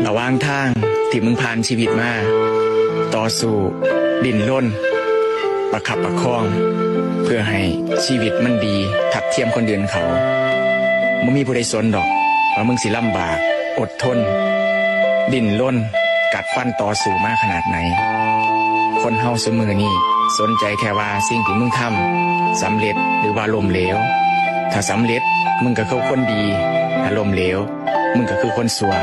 ระหว่างทางที่มึงผ่านชีวิตมาต่อสู้ดิ้นรนประคับประคองเพื่อให้ชีวิตมันดีทัดเทียมคนอื่นเขามึงมีผู้ใดสนดอกว่ามึงสิลำบากอดทนดิ้นรนกัดฟันต่อสู้มากขนาดไหนคนเฮาซุมื้อนี้สนใจแค่ว่าสิ่งที่มึงทำสำเร็จหรือว่าล้มเหลวถ้าสำเร็จมึงก็คือคนดีถ้าล้มเหลวมึงก็คือคนชั่ว